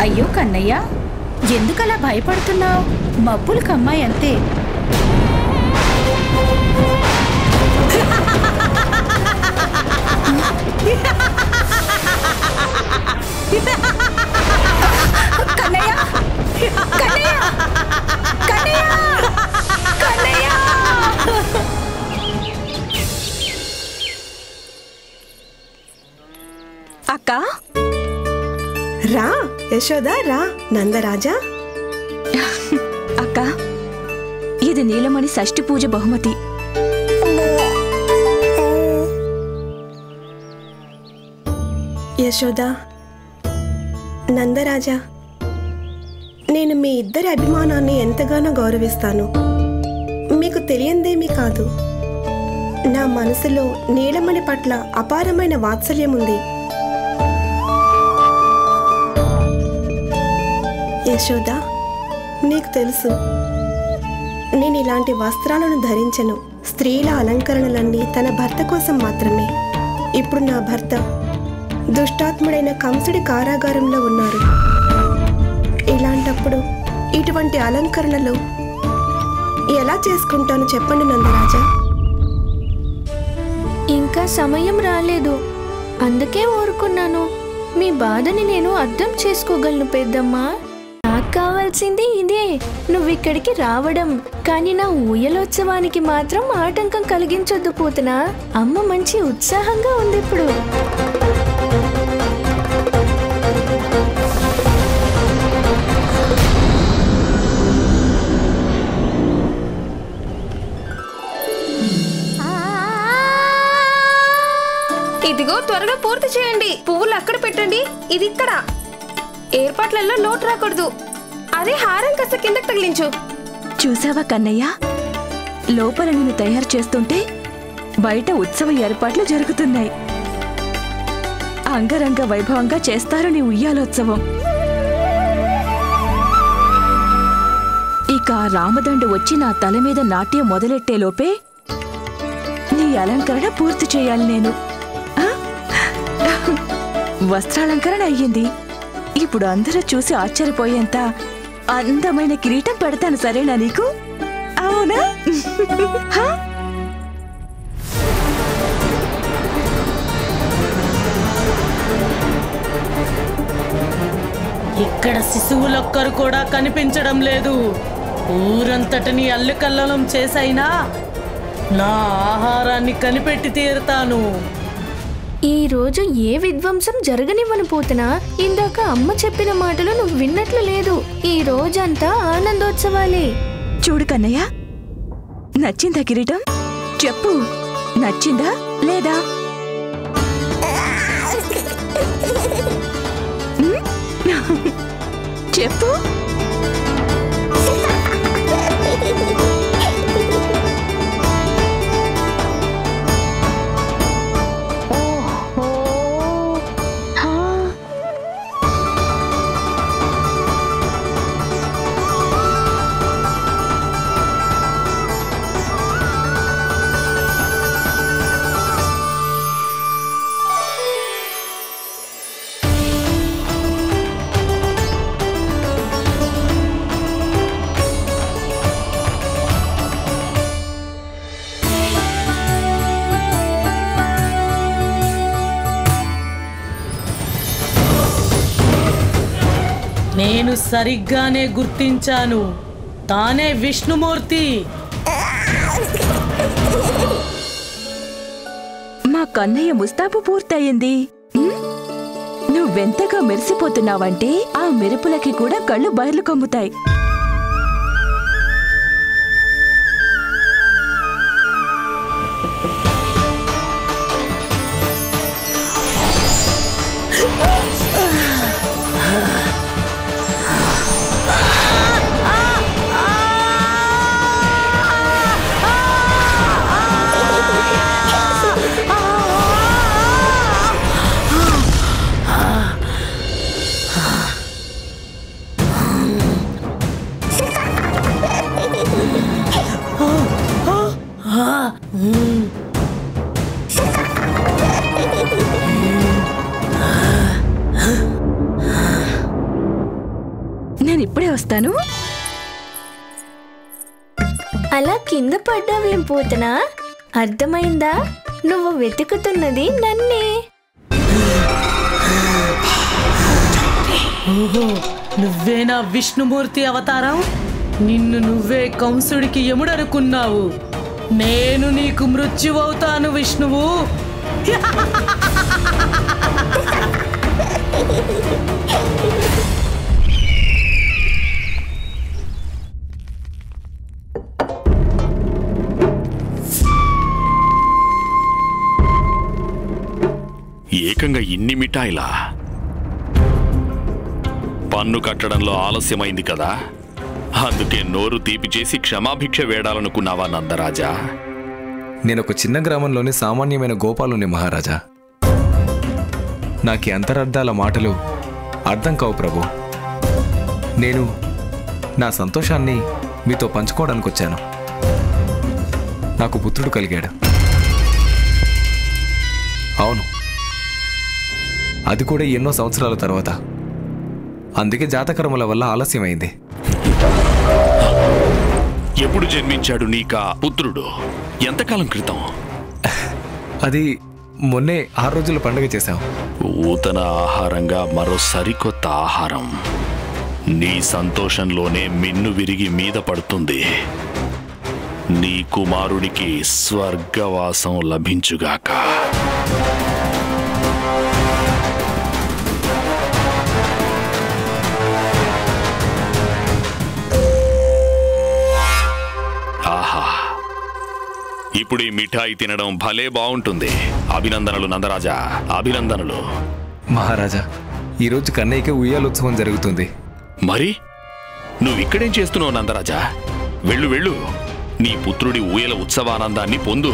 అయ్యో కన్నయ్య, ఎందుకలా భయపడుతున్నావు? మబ్బులు కమ్మాయి అంతే. కన్నయ్య, కన్నయ్య, కన్నయ్య, కన్నయ్య. అక్క రా యశోదా, రా నందరాజా. అక్క, ఇది నీలమణి షష్ఠి పూజ బహుమతి. యశోదా, నందరాజా, నేను మీ ఇద్దరి అభిమానాన్ని ఎంతగానో గౌరవిస్తాను. మీకు తెలియందేమీ కాదు, నా మనసులో నీలమణి పట్ల అపారమైన వాత్సల్యం ఉంది. యశోదా, నీకు తెలుసు, నేను ఇలాంటి వస్త్రాలను ధరించను. స్త్రీల అలంకరణలన్నీ తన భర్త కోసం మాత్రమే. ఇప్పుడు నా భర్త దుష్టాత్ముడైన కంసుడి కారాగారంలో ఉన్నారు. ఇలాంటప్పుడు ఇటువంటి అలంకరణలు ఎలా చేసుకుంటాను చెప్పండి నందరాజా. ఇంకా సమయం రాలేదు, అందుకే ఊరుకున్నాను. మీ బాధని నేను అర్థం చేసుకోగలను పెద్దమ్మా. నాకు కావాల్సింది ఇదే, నువ్విక్కడికి రావడం. కానీ నా ఊయలోత్సవానికి మాత్రం ఆటంకం కలిగించొద్దు పూతనా. అమ్మ మంచి ఉత్సాహంగా ఉంది ఇప్పుడు. ఇదిగో త్వరగా పూర్తి చేయండి. పువ్వులు అక్కడ పెట్టండి, ఇది ఇక్కడ. ఏర్పాట్లలో లోటు రాకూడదు. అదే హారం కాస్త కిందకి తగిలించు. చూసావా కన్నయ్య, లోపల నిన్ను తయారు చేస్తుంటే బయట ఉత్సవ ఏర్పాట్లు జరుగుతున్నాయి. అంగరంగ వైభవంగా చేస్తారు నీ ఉయ్యాలోత్సవం. ఇక రామదండు వచ్చి నా తల మీద నాట్యం మొదలెట్టేలోపే నీ అలంకరణ పూర్తి చేయాలి నేను. వస్త్రాలంకరణ అయ్యింది. ఇప్పుడు అందరూ చూసి ఆశ్చర్యపోయేంత అందమైన కిరీటం పెడతాను, సరేనా నీకు? అవునా? ఇక్కడ శిశువులొక్కరు కూడా కనిపించడం లేదు. ఊరంతటిని అల్లుకల్లోలం చేసైనా నా ఆహారాన్ని కనిపెట్టి తీరుతాను. ఈ రోజు ఏ విధ్వంసం జరగనివ్వను పూతనా. ఇందాక అమ్మ చెప్పిన మాటలు నువ్వు విన్నట్లు లేదు. ఈ రోజంతా ఆనందోత్సవాలే. చూడు కన్నయ్య, నచ్చిందా కిరీటం? చెప్పు, నచ్చిందా లేదా? చెప్పు. నేను సరిగ్గానే గుర్తించాను, తానే విష్ణుమూర్తి. మా కన్నయ్య ముస్తాబు పూర్తయింది. నువ్వెంతగా మెరిసిపోతున్నావంటే ఆ మెరుపులకి కూడా కళ్ళు బయర్లు కమ్ముతాయి. నేను ఇప్పుడే వస్తాను. అలా కింద పడ్డావేం పూతనా? అర్థమైందా? నువ్వు వెతుకుతున్నది నన్నే. ఓహో, నువ్వేనా విష్ణుమూర్తి అవతారం? నిన్ను నువ్వే కంసుడికి యముడనుకున్నావు. నేను నీకు మృత్యువవుతాను విష్ణువు. ఏకంగా ఇన్ని మిఠాయిలా? పన్ను కట్టడంలో ఆలస్యమైంది కదా, అందుకే నోరు తీపి చేసి క్షమాభిక్ష వేడాలనుకున్నావా నందరాజా? నేనొక చిన్న గ్రామంలోని సామాన్యమైన గోపాలుని మహారాజా. నాకీ అంతరర్థాల మాటలు అర్థం కావు ప్రభు. నేను నా సంతోషాన్ని మీతో పంచుకోవడానికి వచ్చాను. నాకు పుత్రుడు కలిగాడు. అవును, అది కూడా ఎన్నో సంవత్సరాల తర్వాత. అందుకే జాతకర్మల వల్ల ఆలస్యమైంది. ఎప్పుడు జన్మించాడు నీకా పుత్రుడు? ఎంతకాలం క్రితం? అది మొన్నే 6 రోజుల పండుగ చేశాం. నూతన ఆహారంగా మరో సరికొత్త ఆహారం నీ సంతోషంలోనే మిన్ను విరిగి మీద పడుతుంది. నీ కుమారుడికి స్వర్గవాసం లభించుగాక. ఆహా, ఇప్పుడు ఈ మిఠాయి తినడం భలే బాగుంటుంది. అభినందనలు నందరాజా, అభినందనలు. మహారాజా, ఈరోజు కన్నయ్యకి ఉయ్యాలోత్సవం జరుగుతుంది. మరి నువ్విక్కడేం చేస్తున్నావు నందరాజా? వెళ్ళు వెళ్ళు, నీ పుత్రుడి ఊయల ఉత్సవానందాన్ని పొందు.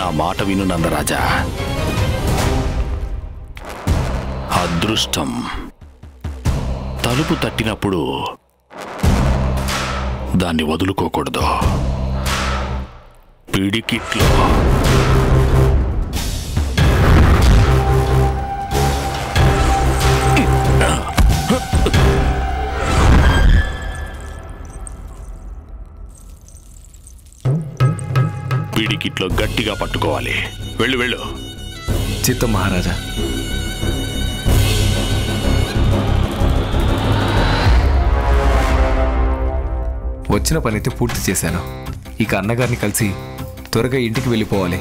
నా మాట విను నందరాజా. అదృష్టం తలుపు తట్టినప్పుడు దాన్ని వదులుకోకూడదు. పిడికిట్లో పిడికిట్లో గట్టిగా పట్టుకోవాలి. వెళ్ళు వెళ్ళు. చిత్తం మహారాజా. వచ్చిన పనైతే పూర్తి చేశాను. ఇక అన్నగారిని కలిసి త్వరగా ఇంటికి వెళ్ళిపోవాలి.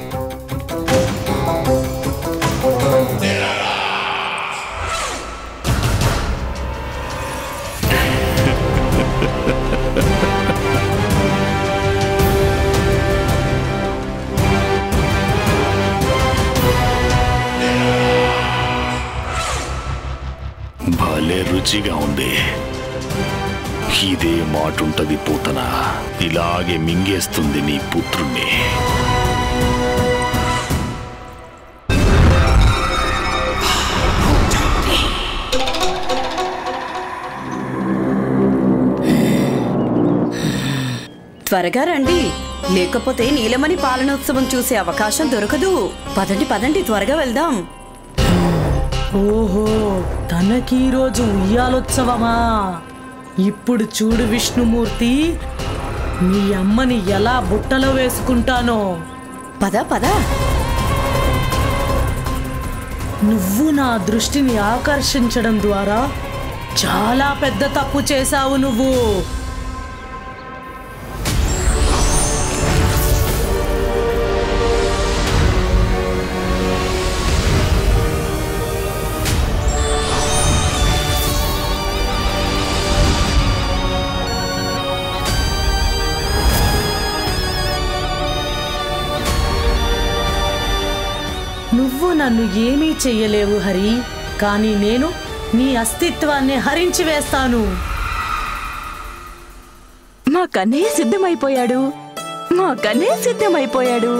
భలే రుచిగా ఉంది. ఇదే మాటుంటది పూతన, ఇలాగే మింగేస్తుంది నీ పుత్రుణ్ణి. త్వరగా రండి, లేకపోతే నీలమణి పాలనోత్సవం చూసే అవకాశం దొరకదు. పదండి పదండి, త్వరగా వెళ్దాం. ఓహో, తనకి ఈరోజు ఉయ్యాలోత్సవమా? ఇప్పుడు చూడు విష్ణుమూర్తి, మీ అమ్మని ఎలా బుట్టలో వేసుకుంటానో. పద పద. నువ్వు నా దృష్టిని ఆకర్షించడం ద్వారా చాలా పెద్ద తప్పు చేశావు నువ్వు. నువ్వు నన్ను ఏమీ చెయ్యలేవు హరి, కానీ నేను నీ అస్తిత్వాన్ని హరించి వేస్తాను. మా కన్నయ్య సిద్ధమైపోయాడు. మా కన్నయ్య సిద్ధమైపోయాడు.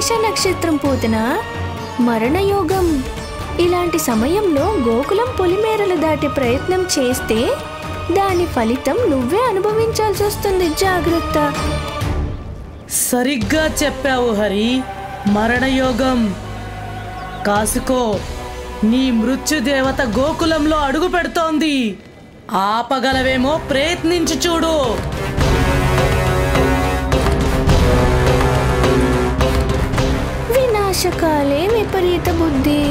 ప్రవేశ నక్షత్రం పూతన మరణయోగం. ఇలాంటి సమయంలో గోకులం పొలిమేరలు దాటే ప్రయత్నం చేస్తే దాని ఫలితం నువ్వే అనుభవించాల్సి వస్తుంది. జాగ్రత్త. సరిగ్గా చెప్పావు హరి. మరణయోగం. కాసుకో, నీ మృత్యుదేవత గోకులంలో అడుగు పెడుతోంది. ఆపగలవేమో ప్రయత్నించి చూడు. వినాశకాలే విపరీత బుద్ధి.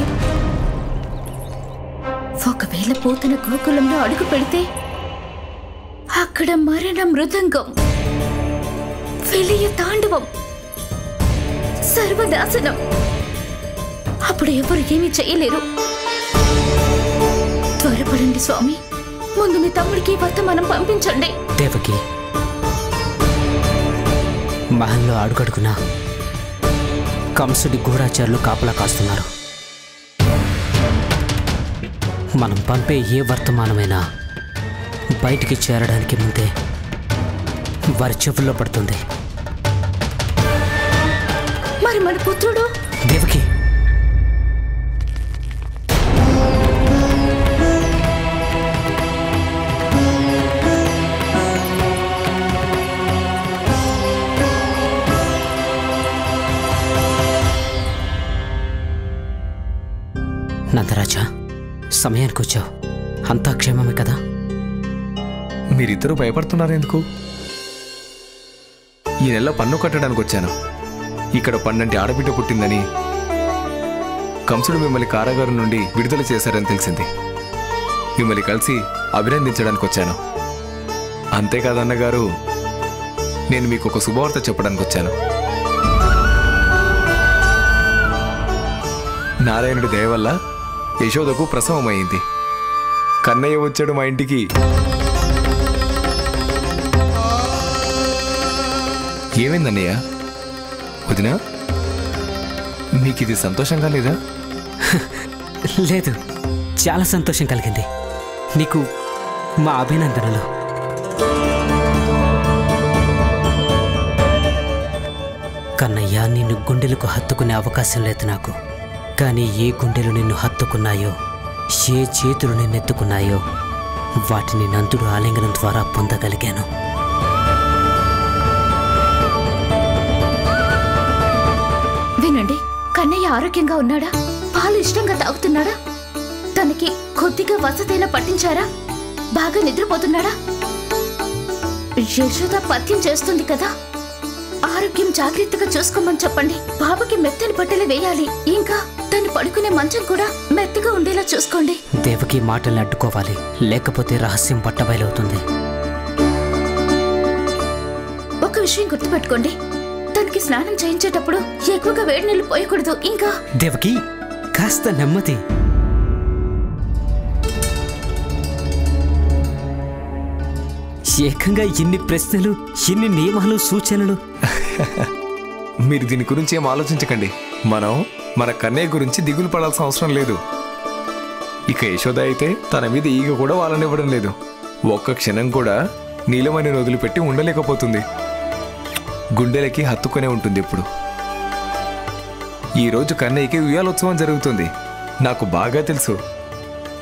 ఒకవేళ పూతన గోకులంలో అడుగు పెడితే అక్కడ మరణ మృదంగం, విలయ తాండవం, సర్వనాశనం. అప్పుడు ఎవరు ఏమీ చేయలేరు. త్వరపడండి స్వామి, ముందు మీ తమ్ముడికి వర్తమానం పంపించండి. దేవకి, మహల్లో అడుగడుగునా కంసుడి గూఢాచారులు కాపలా కాస్తున్నారు. మనం పంపే ఏ వర్తమానమైనా బయటికి చేరడానికి ముందే వారి చెవుల్లో పడుతుంది. మరి మన పుత్రుడు? దేవకి, నందరాజా, సమయానికి వచ్చావు. అంతా క్షేమమే కదా? మీరిద్దరూ భయపడుతున్నారు ఎందుకు? ఈ నెల పన్ను కట్టడానికి వచ్చాను. ఇక్కడ పన్నంటి ఆడబిడ్డ పుట్టిందని కంసుడు మిమ్మల్ని కారాగారం నుండి విడుదల చేశారని తెలిసింది. మిమ్మల్ని కలిసి అభినందించడానికి వచ్చాను. అంతేకాదన్నగారు, నేను మీకు ఒక శుభవార్త చెప్పడానికి వచ్చాను. నారాయణుడి దయ వల్ల యశోదకు ప్రసవం అయింది. కన్నయ్య వచ్చాడు మా ఇంటికి. ఏమైందన్నయ్య? వదినా, మీకు ఇది సంతోషంగా లేదా? లేదు, చాలా సంతోషం కలిగింది. నీకు మా అభినందనలు. కన్నయ్య, నిన్ను గుండెలకు హత్తుకునే అవకాశం లేదు నాకు. కానీ ఏ గుండెలు నిన్ను హత్తుకున్నాయో, ఏ చేతులు నిన్నెత్తుకున్నాయో వాటిని నందుడు ఆలింగనం ద్వారా పొందగలిగాను. వినండి, కన్నయ్య ఆరోగ్యంగా ఉన్నాడా? పాలు ఇష్టంగా తాగుతున్నాడా? తనకి కొద్దిగా వసతైనా పట్టించారా? బాగా నిద్రపోతున్నాడా? యశోద పథ్యం చేస్తుంది కదా, ఆరోగ్యం జాగ్రత్తగా చూసుకోమని చెప్పండి. బాబుకి మెత్తని బట్టలు వేయాలి. ఇంకా తను పడుకునే మంచం కూడా మెత్తగా ఉండేలా చూసుకోండి. దేవకి మాటల్ని అడ్డుకోవాలి, లేకపోతే రహస్యం పట్టబయలవుతుంది. ఒక విషయం గుర్తుపెట్టుకోండి, తనకి స్నానం చేయించేటప్పుడు ఎక్కువగా వేడి నీళ్లు పోయకూడదు. ఇంకా దేవకి, కాస్త నెమ్మది. ఏకంగా ఇన్ని ప్రశ్నలు, ఇన్ని నియమాలు, సూచనలు. మీరు దీని గురించి ఏం ఆలోచించకండి. మనం మన కన్నయ్య గురించి దిగులు పడాల్సిన అవసరం లేదు. ఇక యశోద అయితే తన మీద ఈగ కూడా వాళ్ళనివ్వడం లేదు. ఒక్క క్షణం కూడా నీలమని వదిలిపెట్టి ఉండలేకపోతుంది. గుండెలకి హత్తుకునే ఉంటుంది. ఇప్పుడు ఈరోజు కన్నయ్యకి ఉయ్యాలోత్సవం జరుగుతుంది. నాకు బాగా తెలుసు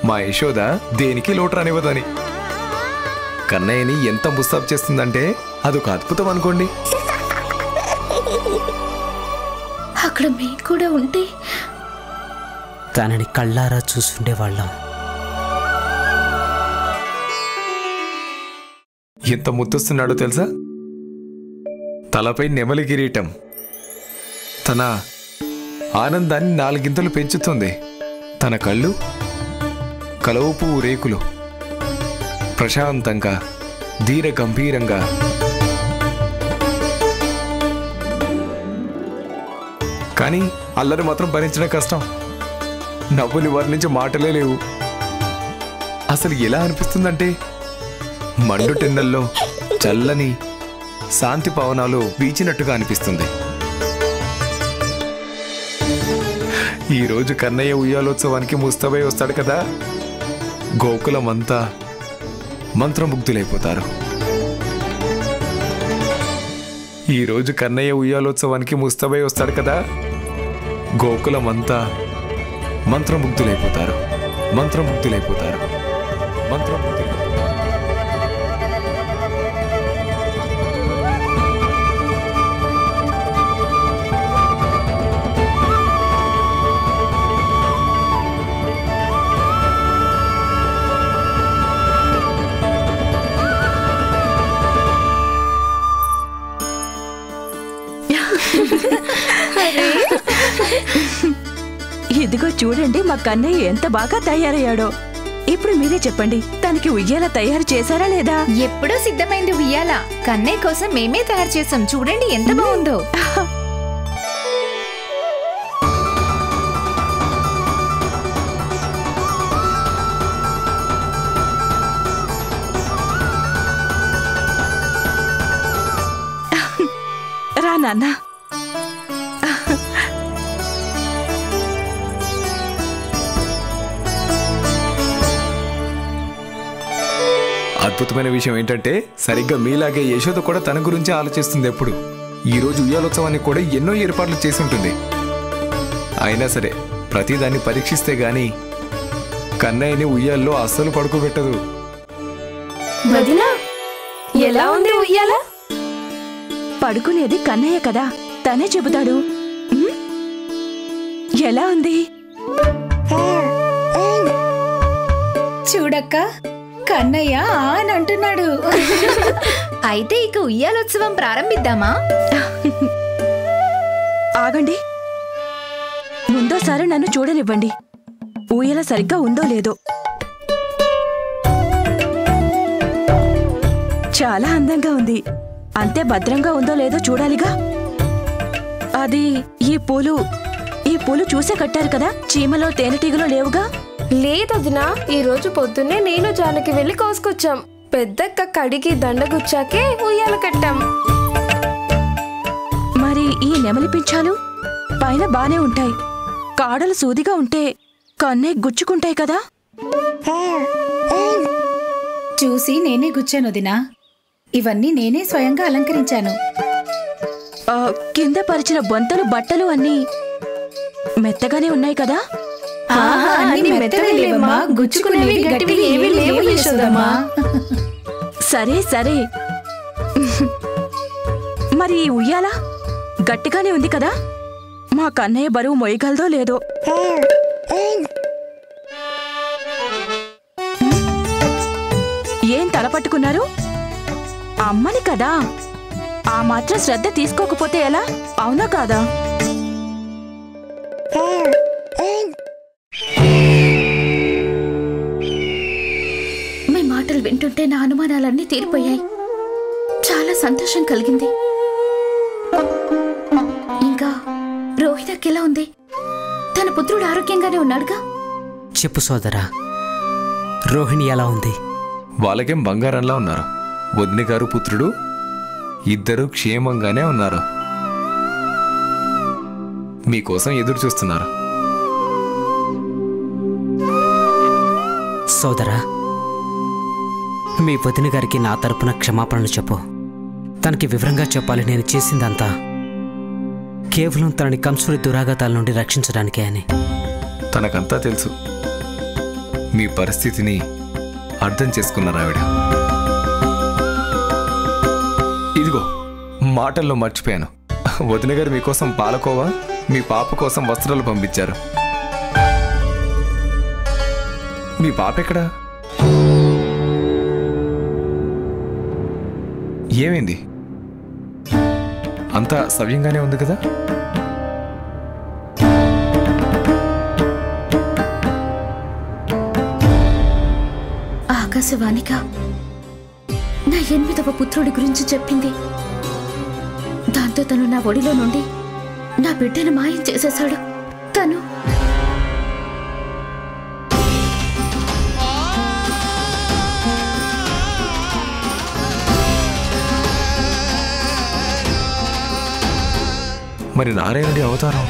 మా యశోద దేనికి లోటు రానివ్వదని. కన్నయ్యని ఎంత ముస్తాబు చేస్తుందంటే అదొక అద్భుతం అనుకోండి. అక్కడ మేము కూడా ఉంటే తనని కళ్ళారా చూసుండేవాళ్ళం. ఎంత ముద్దొస్తున్నాడో తెలుసా? తలపై నెమలి కిరీటం తన ఆనందాన్ని నాలుగింతలు పెంచుతుంది. తన కళ్ళు కలవపు రేకులు, ప్రశాంతంగా, ధీర గంభీరంగా. కానీ అల్లరి మాత్రం భరించడం కష్టం. నవ్వులు వర్ణించే మాటలే లేవు. అసలు ఎలా అనిపిస్తుందంటే మండు టెన్నెల్లో చల్లని శాంతి పవనాలు వీచినట్టుగా అనిపిస్తుంది. ఈరోజు కన్నయ్య ఉయ్యాలోత్సవానికి ముస్తాబై వస్తాడు కదా, గోకులమంతా మంత్రముగ్ధులైపోతారు. ఈరోజు కన్నయ్య ఉయ్యాలోత్సవానికి ముస్తాబై వస్తాడు కదా, గోకులమంతా మంత్రముగ్ధులైపోతారు. మంత్రముగ్ధులైపోతారు. మంత్రముగ్ధులైపోతారు. ఇదిగో చూడండి, మా కన్నయ్య ఎంత బాగా తయారయ్యాడో. ఇప్పుడు మీరే చెప్పండి, తనకి ఉయ్యాల తయారు చేశారా లేదా? ఎప్పుడో సిద్ధమైంది ఉయ్యాల. కన్నయ్య కోసం మేమే తయారు చేసాం. చూడండి ఎంత బాగుందో. రా నాన్న. అద్భుతమైన విషయం ఏంటంటే సరిగ్గా మీలాగే యశోద కూడా తన గురించి ఆలోచిస్తుంది. ఎప్పుడు ఈ రోజు ఉయ్యాలోత్సవానికి కూడా ఎన్నో ఏర్పాట్లు చేసి ఉంటుంది. అయినా సరే ప్రతిదాన్ని పరీక్షిస్తే గాని కన్నయ్యని ఉయ్యాల్లో అస్సలు పడుకోబెట్టదు. వదినా, ఎలా ఉంది ఉయ్యాల? పడుకునేది కన్నయ్య కదా, తనే చెబుతాడు. ఎలా ఉంది? చూడక్క, కన్నయ్య అని అంటున్నాడు. అయితే ఇక ఉయ్యాలోత్సవం ప్రారంభిద్దామా? ఆగండి, ముందోసారి నన్ను చూడనివ్వండి. ఊయల సరిగ్గా ఉందో లేదో. చాలా అందంగా ఉంది. అంతే భద్రంగా ఉందో లేదో చూడాలిగా. అది ఈ పూలు చూసే కట్టారు కదా, చీమలో తేనెటీగలో లేవుగా. లేదొదినా, ఈ రోజు పొద్దున్నే నేను జానకి వెళ్ళి కోసుకొచ్చాం. పెద్దక్క కడిగి దండగుచ్చాకే ఉయ్యాల కట్టాం. మరి ఈ నెమలి పింఛాలు పైన బానే ఉంటాయి, కాడలు సూదిగా ఉంటే కన్నే గుచ్చుకుంటాయి కదా. చూసి నేనే గుచ్చాను వదినా. ఇవన్నీ నేనే స్వయంగా అలంకరించాను. కింద పరిచిన బొంతలు బట్టలు అన్నీ మెత్తగానే ఉన్నాయి కదా. సరే సరే, మరి ఈ ఉయ్యాల గట్టిగానే ఉంది కదా. మా కన్నయ్య బరువు మొయ్యగలదో లేదో. ఏం తల పట్టుకున్నారు? అమ్మని కదా, ఆ మాత్రం శ్రద్ధ తీసుకోకపోతే ఎలా? అవునా కాదా? మీ మాటలు వింటుంటే నా అనుమానాలన్నీ తీరిపోయాయి. చాలా సంతోషం కలిగింది. ఇంకా రోహితకి ఎలా ఉంది? తన పుత్రుడు ఆరోగ్యంగానే ఉన్నాడుగా? చెప్పు సోదరా, రోహిణి ఎలా ఉంది? వాళ్ళకేం బంగారంలా ఉన్నారు. వదిన గారు పుత్రుడు ఇద్దరు క్షేమంగానే ఉన్నారు. మీకోసం ఎదురు చూస్తున్నారు. సోదరా, మీ వదిన గారికి నా తరపున క్షమాపణలు చెప్పు. తనకి వివరంగా చెప్పాలి, నేను చేసిందంతా కేవలం తనని కంసుడి దురాఘాతాల నుండి రక్షించడానికే అని. తనకంతా తెలుసు. మీ పరిస్థితిని అర్థం చేసుకున్నారు ఆవిడ. ఇదిగో మాటల్లో మర్చిపోయాను, వదిన గారు మీకోసం పాలకోవా, మీ పాప కోసం వస్త్రాలు పంపించారు. మీ పాప ఎక్కడా? ఏమైంది? అంతా సవ్యంగానే ఉంది కదా? ఆకాశవాణిగా నా 8వ పుత్రుడి గురించి చెప్పింది. దాంతో తను నా ఒడిలో నుండి నా బిడ్డను మాయం చేసేశాడు. తను మరి నారాయణుడి అవతారం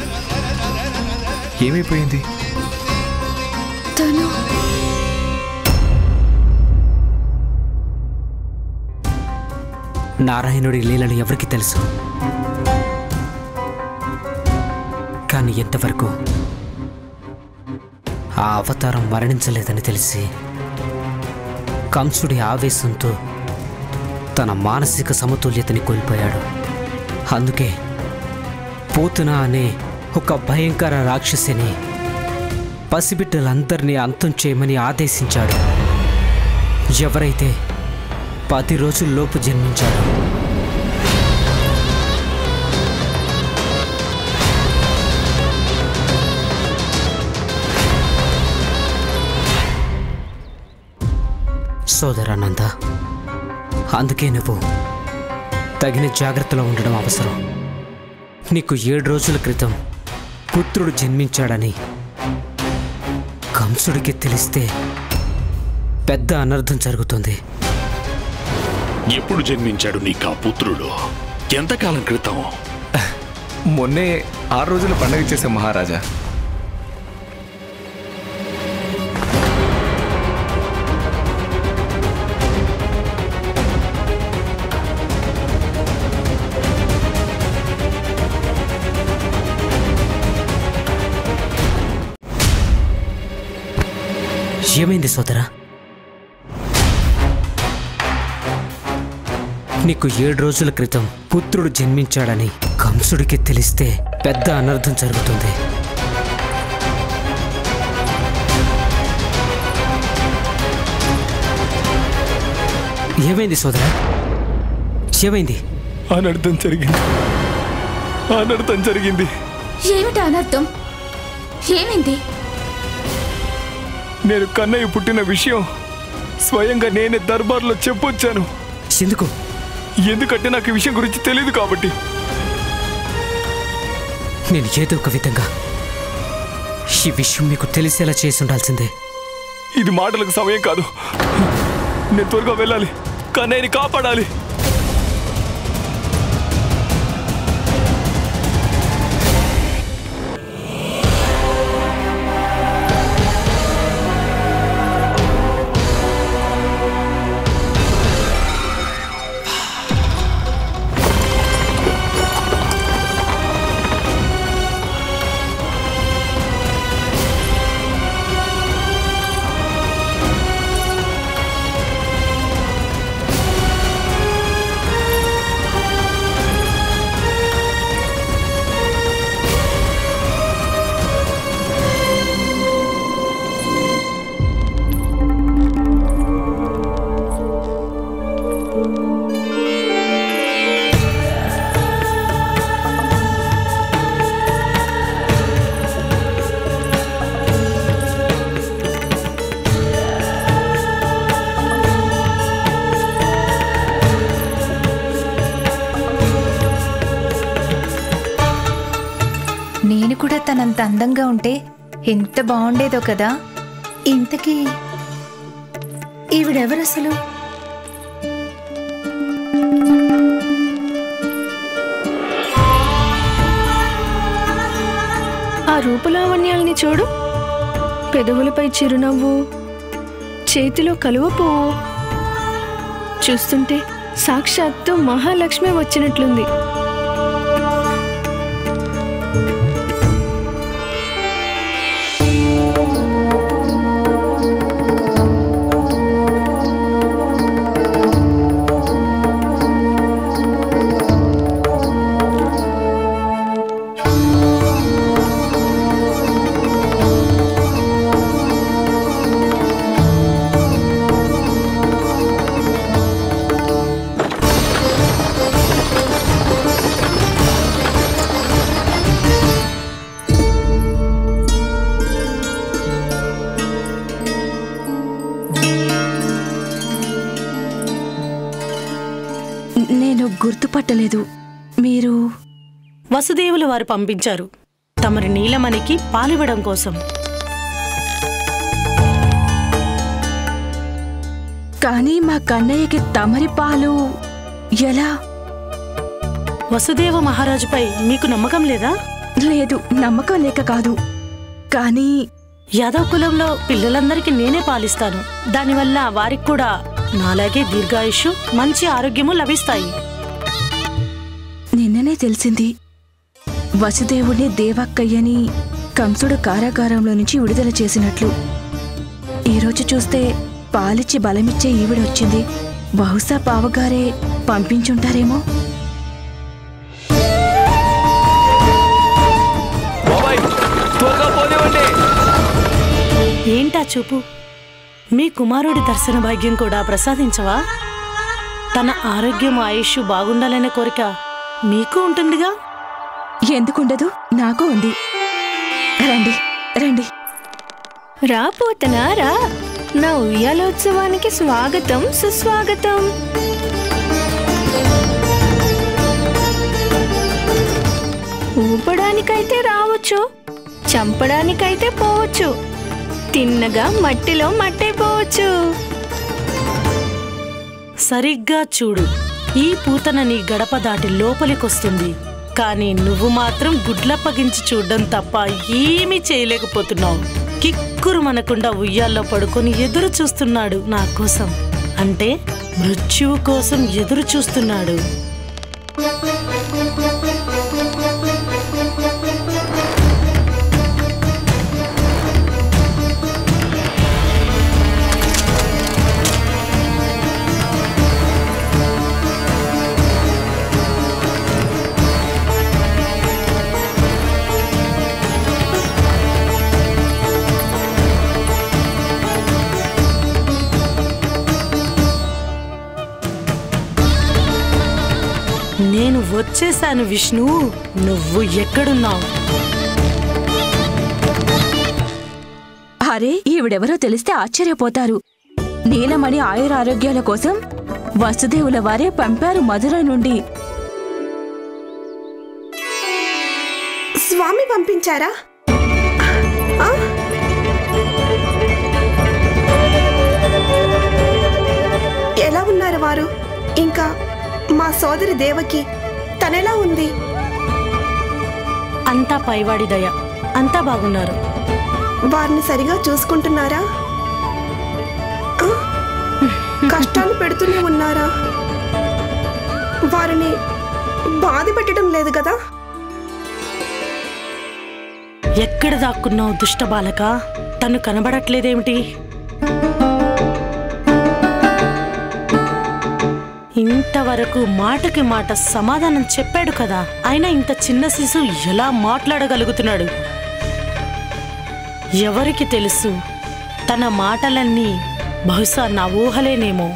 ఏమైపోయింది? తను నారాయణుడి లీలలు ఎవరికి తెలుసు? కానీ ఎంతవరకు ఆ అవతారం మరణించలేదని తెలిసి కంసుడి ఆవేశంతో తన మానసిక సమతుల్యతని కోల్పోయాడు. అందుకే పూతన అనే ఒక భయంకర రాక్షసిని పసిబిడ్డలందరినీ అంతం చేయమని ఆదేశించాడు. ఎవరైతే 10 రోజుల్లోపు జన్మించాడు సోదరానంద, అందుకే నువ్వు తగిన జాగ్రత్తలో ఉండడం అవసరం. నీకు 7 రోజుల క్రితం పుత్రుడు జన్మించాడని కంసుడికి తెలిస్తే పెద్ద అనర్థం జరుగుతుంది. ఎప్పుడు జన్మించాడు నీకు ఆ పుత్రుడు? ఎంతకాలం క్రితం? మొన్నే 6 రోజుల పండగ చేసే మహారాజా. ఏమైంది సోదరా? నీకు 7 రోజుల క్రితం పుత్రుడు జన్మించాడని కంసుడికి తెలిస్తే పెద్ద అనర్థం జరుగుతుంది. ఏమైంది సోదరా? ఏమైంది? అనర్థం జరిగింది. అనర్థం జరిగింది. ఏమిటి అనర్థం? ఏమైంది? నేను కన్నయ్య పుట్టిన విషయం స్వయంగా నేనే దర్బార్లో చెప్పొచ్చాను. ఎందుకు? ఎందుకంటే నాకు ఈ విషయం గురించి తెలియదు కాబట్టి. నేను ఏదో ఒక విధంగా ఈ విషయం మీకు తెలిసేలా చేసి ఉండాల్సిందే. ఇది మాటలకు సమయం కాదు. నేను త్వరగా వెళ్ళాలి. కన్నయ్యని కాపాడాలి. నేను కూడా తనంత అందంగా ఉంటే ఎంత బాగుండేదో కదా. ఇంతకీ ఈవిడెవరసలు? ఆ రూపలావణ్యాల్ని చూడు. పెదవులపై చిరునవ్వు, చేతిలో కలువ పువ్వు. చూస్తుంటే సాక్షాత్తు మహాలక్ష్మి వచ్చినట్లుంది. నేను గుర్తుపట్టలేదు. మీరు? వసుదేవులు వారు పంపించారు తమరి నీలమణికి పాలివ్వడం కోసం. కానీ మా కన్నయ్యకి తమరి పాలు ఎలా? వసుదేవ మహారాజుపై మీకు నమ్మకం లేదా? లేదు, నమ్మకం లేక కాదు. కానీ యాదవ్ కులంలో పిల్లలందరికీ నేనే పాలిస్తాను. దానివల్ల వారికి కూడా నాలాగే దీర్ఘాయుషు, మంచి ఆరోగ్యము లభిస్తాయి. వినగానే తెలిసింది వసుదేవుడిని దేవక్కయ్యని కంసుడు కారాగారంలో నుంచి విడుదల చేసినట్లు. ఈరోజు చూస్తే పాలిచ్చి బలమిచ్చే ఈవిడొచ్చింది. బహుశా బావగారే పంపించుంటారేమో. ఏంటా చూపు? మీ కుమారుడి దర్శన భాగ్యం కూడా ప్రసాదించవా? తన ఆరోగ్యం ఆయుష్ బాగుండాలనే కోరిక మీకు ఉంటుందిగా. ఎందుకుండదు, నాకు ఉంది. రండి రండి. రా పోతనా రా, నా ఉయ్యాలోత్సవానికి స్వాగతం సుస్వాగతం. ఊపడానికైతే రావచ్చు, చంపడానికైతే పోవచ్చు, తిన్నగా మట్టిలో మట్టైపోవచ్చు. సరిగ్గా చూడు, ఈ పూతన నీ గడప దాటి లోపలికొస్తుంది, కానీ నువ్వు మాత్రం గుడ్లప్పగించి చూడ్డం తప్ప ఏమీ చేయలేకపోతున్నావు. కిక్కురు మనకుండా ఉయ్యాల్లో పడుకొని ఎదురు చూస్తున్నాడు నా కోసం, అంటే మృత్యువు కోసం ఎదురు చూస్తున్నాడు. నేను వచ్చేశాను విష్ణు, నువ్వు ఎక్కడున్నావు? అరే, ఈవిడెవరో తెలిస్తే ఆశ్చర్యపోతారు. నీలమణి ఆయురారోగ్యాల కోసం వసుదేవుల వారే పంపారు మధుర నుండి. స్వామి పంపించారా? ఎలా ఉన్నారు వారు? ఇంకా మా సోదరి దేవకి తనెలా ఉంది? అంతా పైవాడి దయ, అంతా బాగున్నారు. వారిని సరిగా చూసుకుంటున్నారా? కష్టాలు పెడుతూనే ఉన్నారా? వారిని బాధ పెట్టడం లేదు కదా? ఎక్కడ దాక్కున్నావు దుష్ట బాలక? తను కనబడట్లేదేమిటి? ఇంతవరకు మాటకి మాట సమాధానం చెప్పాడు కదా, అయినా ఇంత చిన్న శిశువు ఎలా మాట్లాడగలుగుతున్నాడు? ఎవరికి తెలుసు, తన మాటలన్నీ బహుశా నా ఊహలేనేమో.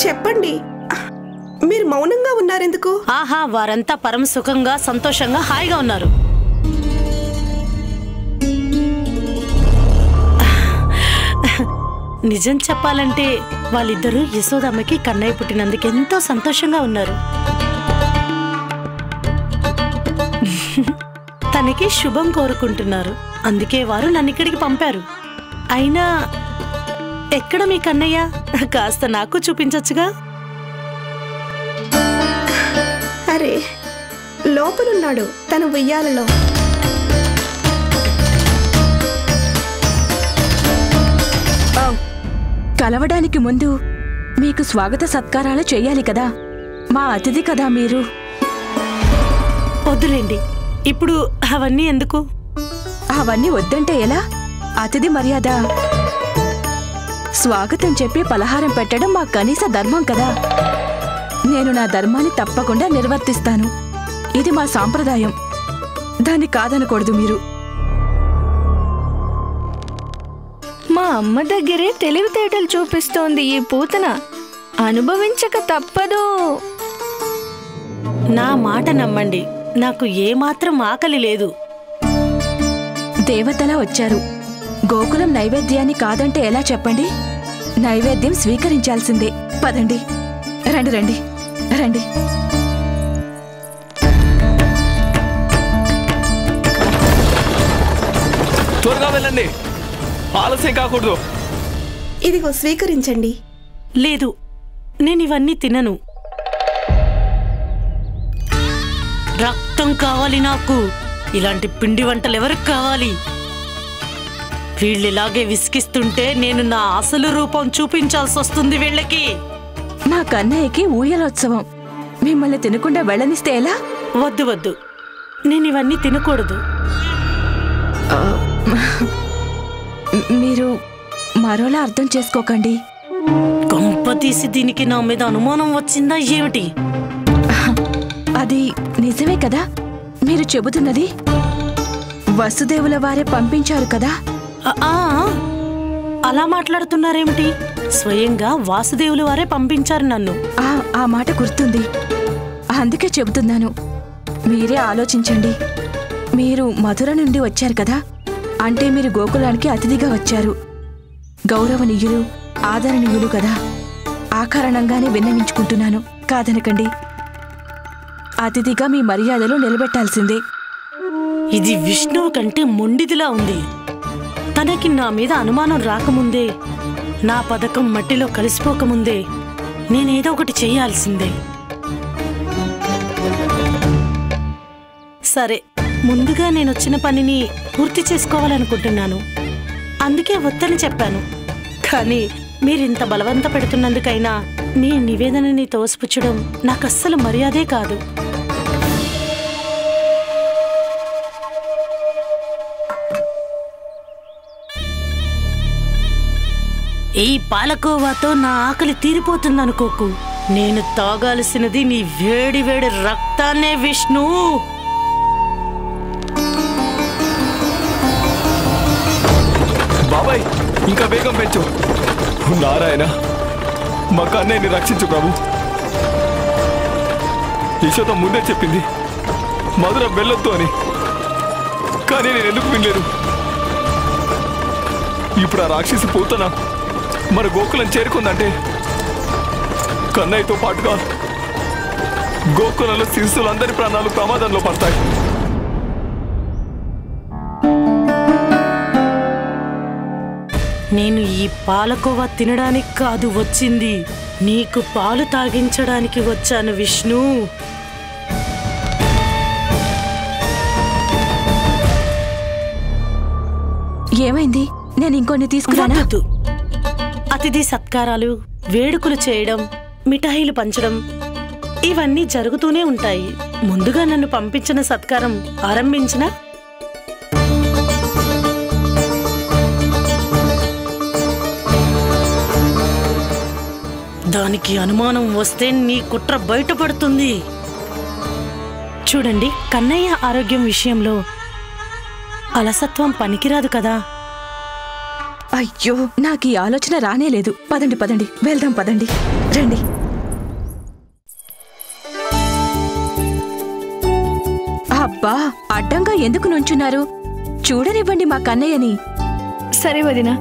చెప్పండి, మీరు మౌనంగా ఉన్నారెందుకు? ఆహా, వారంతా పరమ సుఖంగా సంతోషంగా హాయిగా ఉన్నారు. నిజం చెప్పాలంటే వాళ్ళిద్దరూ యశోదమ్మకి కన్నయ్య పుట్టినందుకు ఎంతో సంతోషంగా ఉన్నారు. తనకి శుభం కోరుకుంటున్నారు, అందుకే వారు నన్ను ఇక్కడికి పంపారు. అయినా ఎక్కడ మీ కన్నయ్య? కాస్త నాకు చూపించొచ్చుగా. అరే, లోపలున్నాడు తన ఉయ్యాలలో. కలవడానికి ముందు మీకు స్వాగత సత్కారాలు చెయ్యాలి కదా, మా అతిథి కదా మీరు. వద్దులేండి, ఇప్పుడు అవన్నీ ఎందుకు? అవన్నీ వద్దంటే ఎలా? అతిథి మర్యాద. స్వాగతం చెప్పి పలహారం పెట్టడం మా కనీస ధర్మం కదా. నేను నా ధర్మాన్ని తప్పకుండా నిర్వర్తిస్తాను. ఇది మా సాంప్రదాయం, దాన్ని కాదనకూడదు మీరు. మా అమ్మ దగ్గరే తెలివితేటలు చూపిస్తోంది ఈ పూతన, అనుభవించక తప్పదు. నా మాట నమ్మండి, నాకు ఏమాత్రం ఆకలి లేదు. దేవతలా వచ్చారు, గోకులం నైవేద్యాన్ని కాదంటే ఎలా చెప్పండి? నైవేద్యం స్వీకరించాల్సిందే. పదండి, రండి రండి రండి. త్వరగా వెళ్ళండి, ఆలస్యం కాకూడదు. ఇదిగో స్వీకరించండి. లేదు, నేను ఇవన్నీ తినను. రక్తం కావాలి నాకు. ఇలాంటి పిండి వంటలు ఎవరికి కావాలి? వీళ్ళిలాగే విసిగిస్తుంటే నేను నా అసలు రూపం చూపించాల్సి వస్తుంది వీళ్ళకి. మా కన్నయ్యకి ఊయలోత్సవం. మిమ్మల్ని తినకుండా వెళ్ళనిస్తే ఎలా? వద్దు వద్దు, నేను ఇవన్నీ తినకూడదు. మీరు మరోలా అర్థం చేసుకోకండి. కొంపతీసి దీనికి నా మీద అనుమానం వచ్చిందా ఏమిటి? అది నిజమే కదా మీరు చెబుతున్నది? వసుదేవుల వారే పంపించారు కదా? అలా మాట్లాడుతున్నారేమిటి? స్వయంగా వాసుదేవుల వారే పంపించారు నన్ను. ఆ మాట గుర్తుంది, అందుకే చెబుతున్నాను. మీరే ఆలోచించండి. మీరు మధుర నుండి వచ్చారు కదా, అంటే మీరు గోకులానికి అతిథిగా వచ్చారు. గౌరవనీయులు, ఆదరణీయులు కదా. ఆ కారణంగానే విన్నవించుకుంటున్నాను, కాదనకండి. అతిథిగా మీ మర్యాదలు నిలబెట్టాల్సిందే. ఇది విష్ణువు కంటే మొండిదిలా ఉంది. తనకి నా మీద అనుమానం రాకముందే, నా పథకం మట్టిలో కలిసిపోకముందే నేనేదో ఒకటి చేయాల్సిందే. సరే, ముందుగా నేనొచ్చిన పనిని పూర్తి చేసుకోవాలనుకుంటున్నాను. అందుకే వద్దని చెప్పాను. కానీ మీరింత బలవంత పెడుతున్నందుకైనా మీ నివేదనని తోసిపుచ్చడం నాకస్సలు మర్యాదే కాదు. ఈ పాలకోవాతో నా ఆకలి తీరిపోతుందనుకోకు. నేను తాగాల్సినది నీ వేడి వేడి రక్తాన్నే విష్ణు. బాబాయ్, ఇంకా వేగం పెంచు. నారాయణ, మా కన్నయ్యని రక్షించు ప్రభు. యశోద ముందే చెప్పింది మధుర వెళ్ళొద్దు అని, కానీ నేను ఎందుకు వినలేదు? ఇప్పుడు ఆ రాక్షసి పూతన మన గోకులం చేరుకుందంటే కన్నయ్యతో పాటుగా గోకులంలో శిశువులందరి ప్రాణాలు ప్రమాదంలో పడతాయి. నేను ఈ పాలకోవా తినడానికి కాదు వచ్చింది, నీకు పాలు తాగించడానికి వచ్చాను విష్ణు. ఏమైంది? నేను ఇంకొన్ని తీసుకురానా? అతిథి సత్కారాలు, వేడుకలు చేయడం, మిఠాయిలు పంచడం ఇవన్నీ జరుగుతూనే ఉంటాయి. ముందుగా నన్ను పంపించిన సత్కారం ఆరంభించినా? దానికి అనుమానం వస్తే నీ కుట్ర బయటపడుతుంది. చూడండి, కన్నయ్య ఆరోగ్యం విషయంలో అలసత్వం పనికిరాదు కదా. అయ్యో, నాకు ఈ ఆలోచన రానేలేదు. పదండి పదండి, వెళ్దాం పదండి, రండి. అబ్బా, అడ్డంగా ఎందుకు నుంచున్నారు? చూడనివ్వండి మా కన్నయ్యని. సరే వదినా.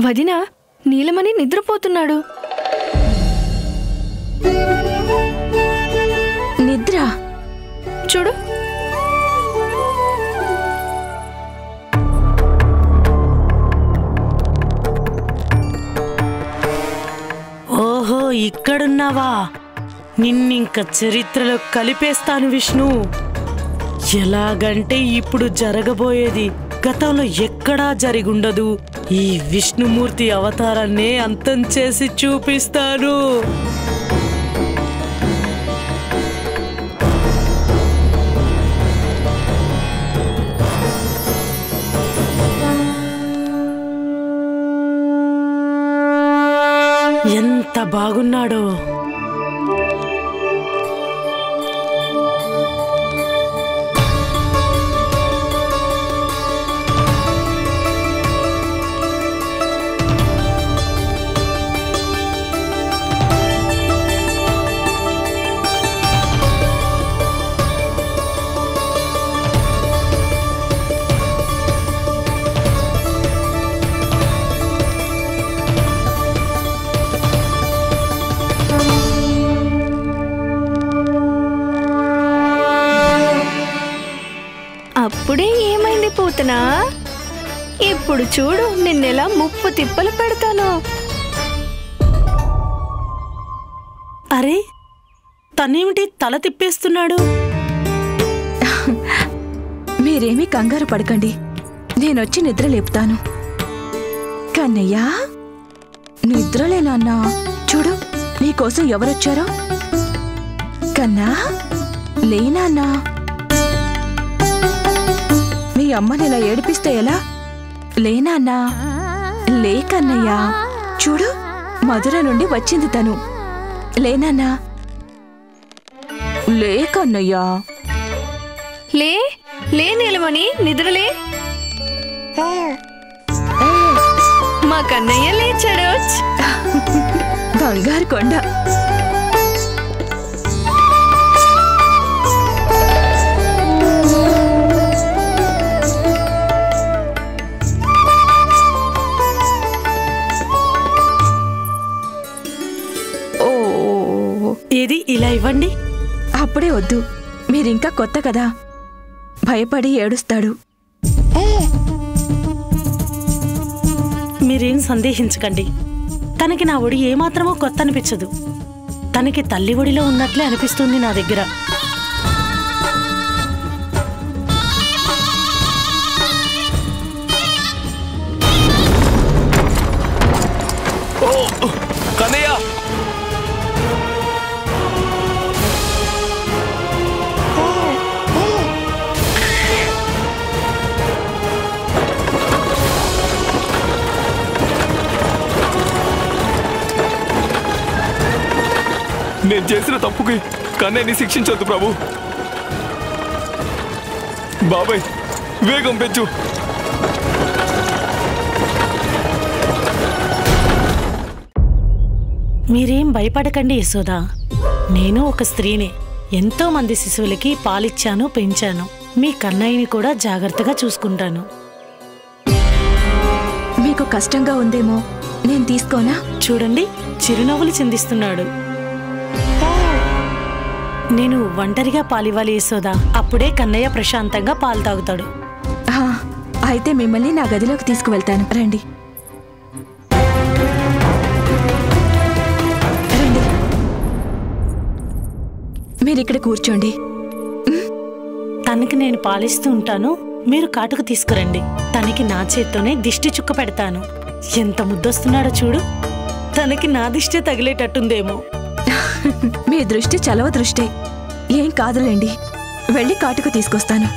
వదినా, నీలమణి నిద్రపోతున్నాడు. నిద్ర? చూడు. ఓహో, ఇక్కడున్నావా? నిన్నింక చరిత్రలో కలిపేస్తాను విష్ణు. ఎలాగంటే ఇప్పుడు జరగబోయేది గతంలో ఎక్కడా జరిగుండదు. ఈ విష్ణుమూర్తి అవతారాన్నే అంతం చేసి చూపిస్తాను. ఎంత బాగున్నాడో. అప్పుడే ఏమైంది పూతనా? ఇప్పుడు చూడు, నిన్నెలా ముప్పు తిప్పలు పెడతాను. అరే, తనేమిటి తల తిప్పేస్తున్నాడు? మీరేమీ కంగారు పడకండి, నేనొచ్చి నిద్ర లేపుతాను. కన్నయ్య నిద్రలేనా? చూడు నీకోసం ఎవరొచ్చారో. కన్నా లేనా? మీ అమ్మని ఇలా ఏడిపిస్తే ఎలా? లేనా? లే కన్నయ్య, చూడు మధుర నుండి వచ్చింది తను. లేనా? లే కన్నయ్య. లే లే నీలమణి, నిద్రలే. మా కన్నయ్య లేచాడు. బంగారు కొండ. ఏది ఇలా ఇవ్వండి. అప్పుడే వద్దు, మీరింకా కొత్త కదా, భయపడి ఏడుస్తాడు. మీరేం సందేహించకండి. తనకి నా ఒడి ఏమాత్రమో కొత్త అనిపించదు. తనకి తల్లి ఒడిలో ఉన్నట్లే అనిపిస్తుంది నా దగ్గర. కన్నయ్య, నేను చేసిన తప్పుకి కన్నయ్యని శిక్షించొద్దు ప్రభు. బాబాయ్ వేగం పెంచు. మీరేం భయపడకండి యశోదా. నేను ఒక స్త్రీని. ఎంతో మంది శిశువులకి పాలిచ్చాను, పెంచాను. మీ కన్నయ్యని కూడా జాగ్రత్తగా చూసుకుంటాను. మీకు కష్టంగా ఉందేమో, నేను తీసుకోనా? చూడండి చిరునవ్వులు చిందిస్తున్నాడు. నేను ఒంటరిగా పాలివ్వాలి యశోదా. అప్పుడే కన్నయ్య ప్రశాంతంగా పాలు తాగుతాడు. అయితే మిమ్మల్ని నా గదిలోకి తీసుకువెళ్తాను. రండి రండి, మీరిక్కడ కూర్చోండి. తనకి నేను పాలిస్తూ ఉంటాను, మీరు కాటుకు తీసుకురండి. తనకి నా చేత్తోనే దిష్టి చుక్క పెడతాను. ఎంత ముద్దొస్తున్నాడో చూడు. తనకి నా దిష్టి తగిలేటట్టుందేమో. మీ దృష్టి చలవ దృష్టి. ఏం కాదులేండి, వెళ్ళి కాటుకు తీసుకొస్తాను.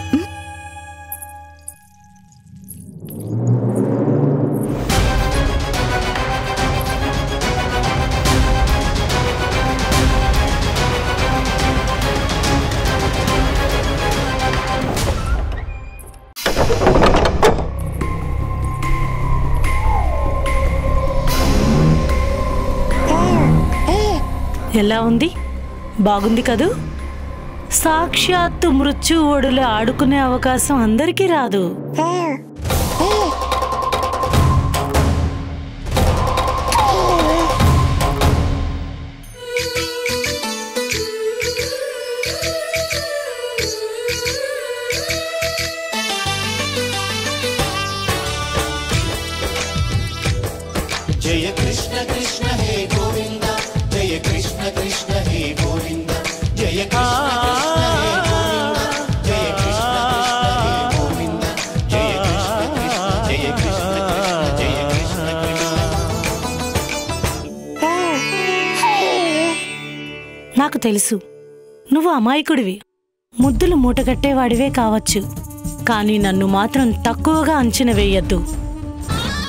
ఎలా ఉంది? బాగుంది కదూ? సాక్షాత్తు మృత్యు ఒడిలో ఆడుకునే అవకాశం అందరికీ రాదు. జయ కృష్ణ కృష్ణ హే గోవింద, జయ కృష్ణ కృష్ణ హే గోవింద, జయ కృష్ణ కృష్ణ హే గోవింద, జయ కృష్ణ కృష్ణ హే గోవింద, జయ కృష్ణ కృష్ణ, జయ కృష్ణ కృష్ణ, జయ కృష్ణ కృష్ణ. నాకు తెలుసు నువ్వు అమాయకుడివి, ముద్దులు మూటగట్టేవాడివే కావచ్చు. కానీ నన్ను మాత్రం తక్కువగా అంచనా వేయద్దు.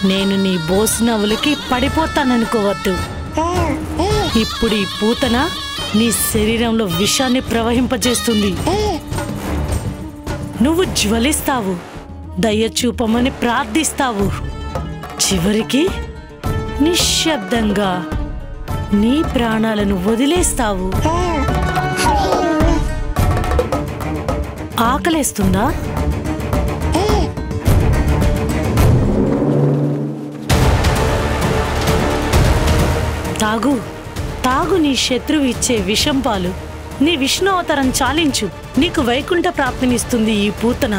నేను నీ బోసు నవ్వులకి పడిపోతాననుకోవద్దు. ఇప్పుడు ఈ పూతన నీ శరీరంలో విషాన్ని ప్రవహింపజేస్తుంది. నువ్వు జ్వలిస్తావు, దయ చూపమని ప్రార్థిస్తావు. చివరికి నిశ్శబ్దంగా నీ ప్రాణాలను వదిలేస్తావు. ఆకలేస్తుందా? తాగు, తాగు. నీ శత్రువు ఇచ్చే విషం పాలు. నీ విష్ణు అవతారం చాలించు. నీకు వైకుంఠ ప్రాప్తినిస్తుంది ఈ పూతన.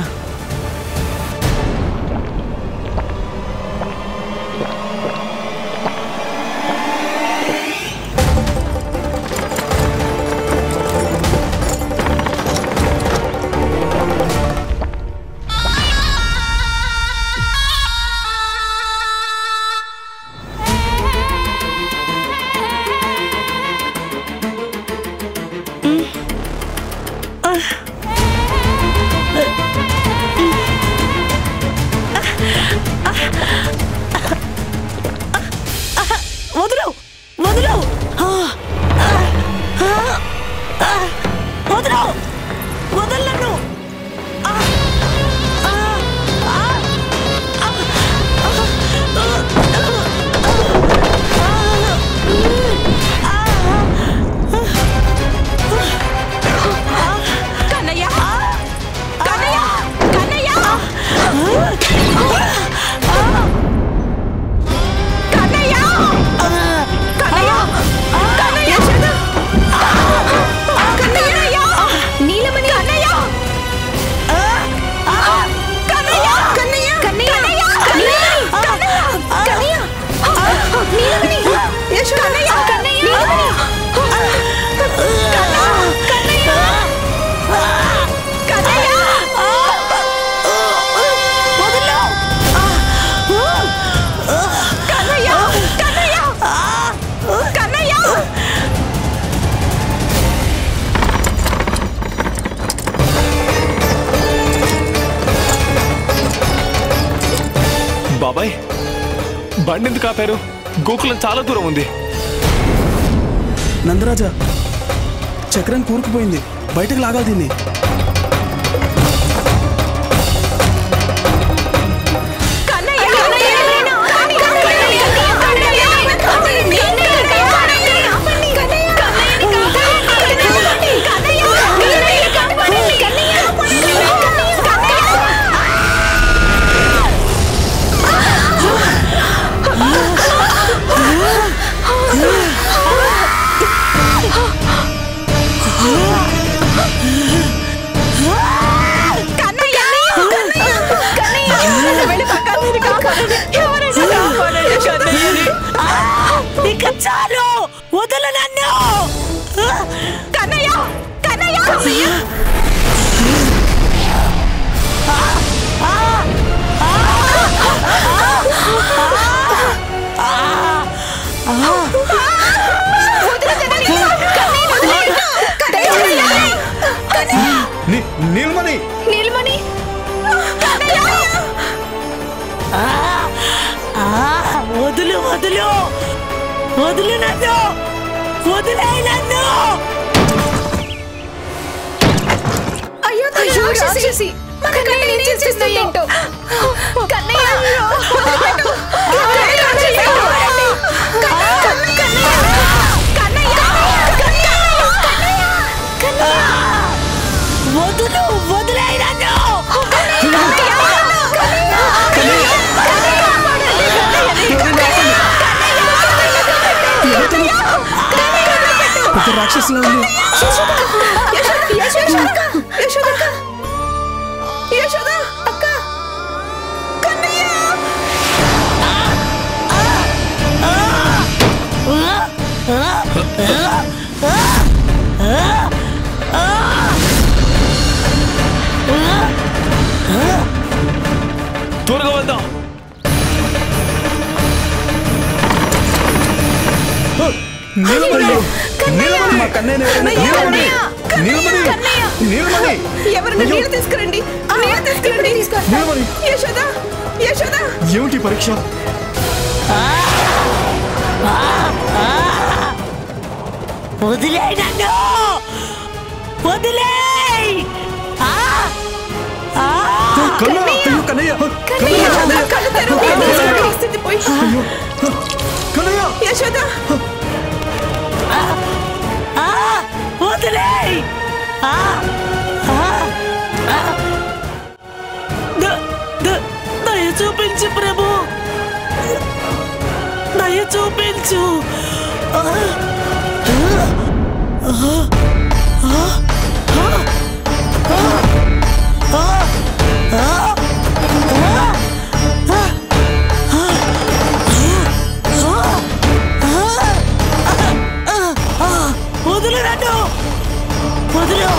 బండి ఎందుకు ఆపారు? గోకులం చాలా దూరం ఉంది. నందరాజా, చక్రం కూరుకుపోయింది, బయటకు లాగాలి దీన్ని. ఇక చాలు, వదలు నన్ను. కన్నయ్య, కన్నయ్య, కన్నయ్య. నీలమణి, నీలమణి, వదులు వదులు వదులు నన్ను, వదిలే నన్ను. అయ్యో రాక్షసి, మన కన్నయ్య ఏం చేస్తుందో ఏంటో. కన్నయ్య, వదులు, వదిలే నన్ను. రాక్షసులు ఉంది. త్వరగా వద్దాం. ఎవరిని నీళ్ళు తీసుకురండి, నీళ్ళు తీసుకురండి. యశోద, యశోద, ఏమిటి పరీక్ష? వదిలే నన్ను, వదిలే. యశోద, వదిలే. దయ చూపించు ప్రభు, దయ చూపించు. వదులు నన్ను, వదులు.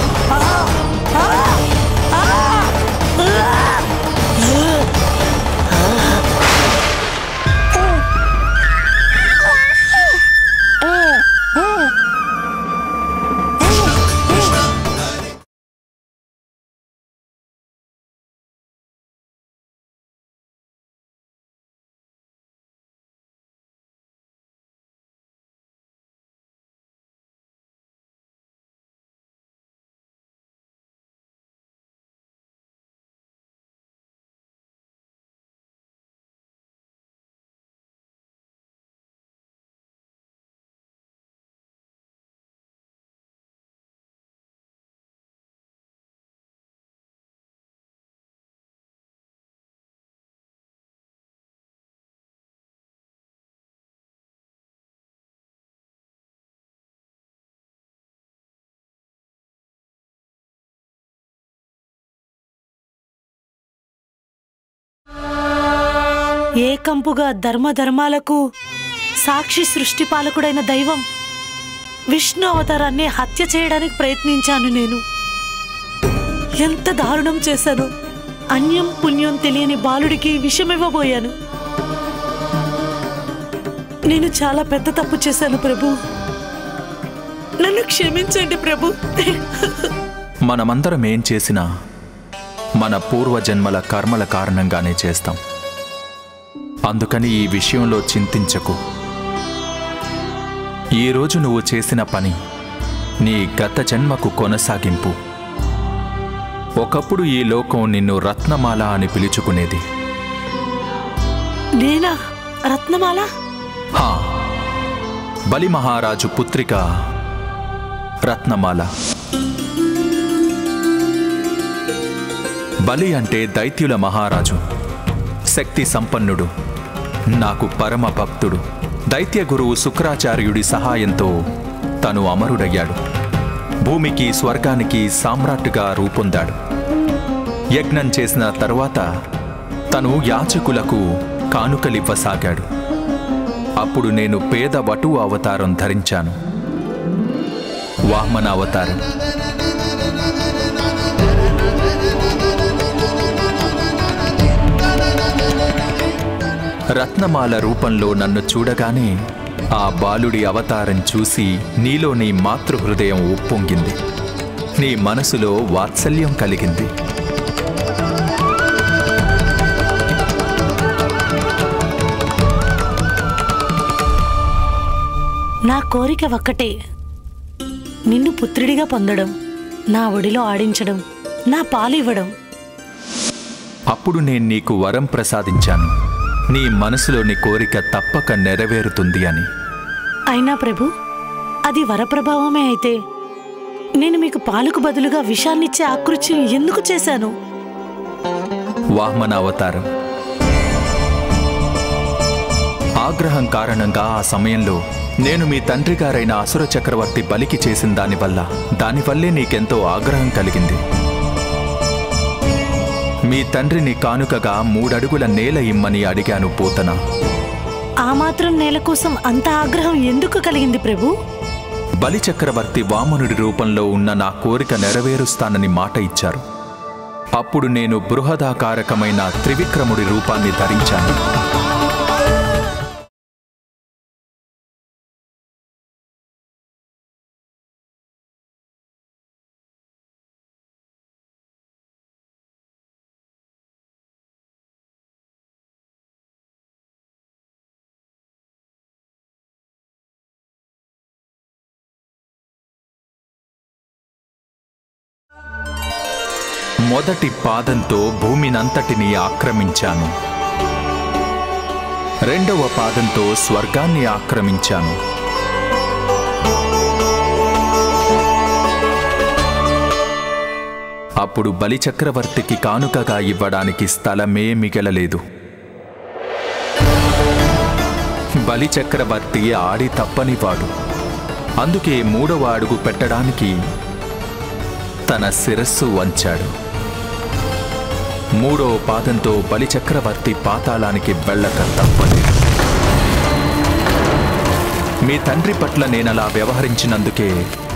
ఏకంపుగా ధర్మధర్మాలకు సాక్షి సృష్టిపాలకుడైన దైవం విష్ణు అవతారాన్ని హత్య చేయడానికి ప్రయత్నించాను. నేను ఎంత దారుణం చేశాను. అన్యం పుణ్యం తెలియని బాలుడికి విషమివ్వబోయాను. నేను చాలా పెద్ద తప్పు చేశాను ప్రభు, నన్ను క్షమించండి ప్రభు. మనమందరం ఏం చేసినా మన పూర్వజన్మల కర్మల కారణంగానే చేస్తాం. అందుకని ఈ విషయంలో చింతించకు. ఈరోజు నువ్వు చేసిన పని నీ గత జన్మకు కొనసాగింపు. ఒకప్పుడు ఈ లోకం నిన్ను రత్నమాల అని పిలుచుకునేది. నేనా రత్నమాల? హా, బలి మహారాజు పుత్రిక రత్నమాల. బలి అంటే దైత్యుల మహారాజు, శక్తి సంపన్నుడు, నాకు పరమ భక్తుడు. దైత్య గురువు శుక్రాచార్యుడి సహాయంతో తను అమరుడయ్యాడు. భూమికి స్వర్గానికి సామ్రాట్టుగా రూపొందాడు. యజ్ఞం చేసిన తరువాత తను యాచకులకు కానుకలివ్వసాగాడు. అప్పుడు నేను పేద వటు అవతారం ధరించాను, వామన అవతారం. రత్నమాల రూపంలో నన్ను చూడగానే ఆ బాలుడి అవతారం చూసి నీలో నీ మాతృహృదయం ఉప్పొంగింది, నీ మనసులో వాత్సల్యం కలిగింది. నా కోరిక ఒక్కటే, నిన్ను పుత్రుడిగా పొందడం, నా ఒడిలో ఆడించడం, నా పాలు ఇవ్వడం. అప్పుడు నేను నీకు వరం ప్రసాదించాను, నీ మనసులోని కోరిక తప్పక నెరవేరుతుంది అని. అయినా ప్రభు, అది వరప్రభావమే అయితే నేను మీకు పాలకు బదులుగా విషాన్నిచ్చే ఆకృత్యం ఎందుకు చేశాను? వామన అవతారం. ఆగ్రహం కారణంగా ఆ సమయంలో నేను మీ తండ్రి గారైన అసుర చక్రవర్తి బలికి చేసిన దానివల్లే నీకెంతో ఆగ్రహం కలిగింది. మీ తండ్రిని కానుకగా 3 అడుగుల నేల ఇమ్మని అడిగాను పూతన. ఆ మాత్రం నేల కోసం అంత ఆగ్రహం ఎందుకు కలిగింది ప్రభు? బలి చక్రవర్తి వామనుడి రూపంలో ఉన్న నా కోరిక నెరవేరుస్తానని మాట ఇచ్చారు. అప్పుడు నేను బృహదాకారకమైన త్రివిక్రముడి రూపాన్ని ధరించాను. మొదటి పాదంతో భూమినంతటిని ఆక్రమించాను. రెండవ పాదంతో స్వర్గాన్ని ఆక్రమించాను. అప్పుడు బలిచక్రవర్తికి కానుకగా ఇవ్వడానికి స్థలమే మిగలలేదు. బలిచక్రవర్తి ఆడి తప్పనివాడు. అందుకే 3వ అడుగు పెట్టడానికి తన శిరస్సు వంచాడు. 3వ పాదంతో బలిచక్రవర్తి పాతాళానికి వెళ్ళక తప్పలేదు. మీ తండ్రి పట్ల నేనలా వ్యవహరించినందుకే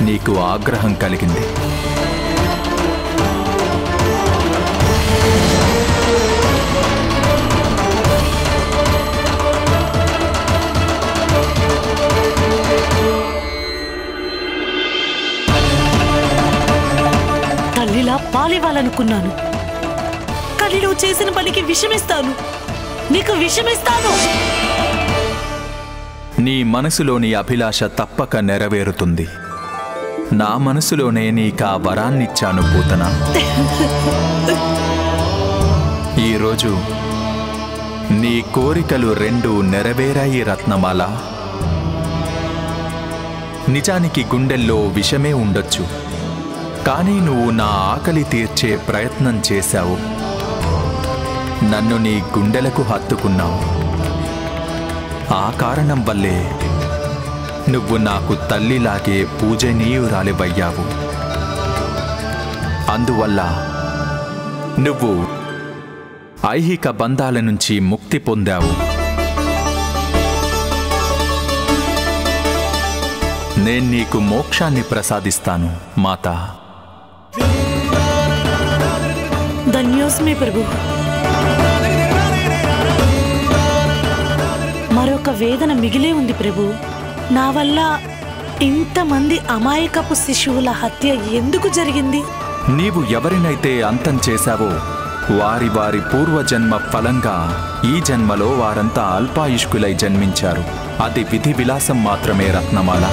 నీకు ఆగ్రహం కలిగింది. తల్లిలా పాలివ్వాలనుకున్నాను, కానీ నువ్వు చేసిన పనికి విషమిస్తాను, నీకు విషమిస్తాను. నీ మనసులోని అభిలాష తప్పక నెరవేరుతుంది. నా మనసులోనే నీకా వరాన్నిచ్చాను పూతన. ఈరోజు నీ కోరికలు 2 నెరవేరాయి రత్నమాల. నిజానికి గుండెల్లో విషమే ఉండొచ్చు, కానీ నువ్వు నా ఆకలి తీర్చే ప్రయత్నం చేశావు. నన్ను నీ గుండెలకు హత్తుకున్నావు. ఆ కారణం వల్లే నువ్వు నాకు తల్లిలాగే పూజనీయురాలివయ్యావు. అందువల్ల నువ్వు ఐహిక బంధాల నుంచి ముక్తి పొందావు. నేను నీకు మోక్షాన్ని ప్రసాదిస్తాను మాతా. ధన్యోస్మి ప్రభు. మరొక వేదన మిగిలే ఉంది ప్రభు. నా వల్ల ఇంతమంది అమాయకపు శిశువుల హత్య ఎందుకు జరిగింది? నీవు ఎవరినైతే అంతం చేశావో వారి వారి పూర్వజన్మ ఫలంగా ఈ జన్మలో వారంతా అల్పాయుష్కులై జన్మించారు. అది విధి విలాసం మాత్రమే రత్నమాల.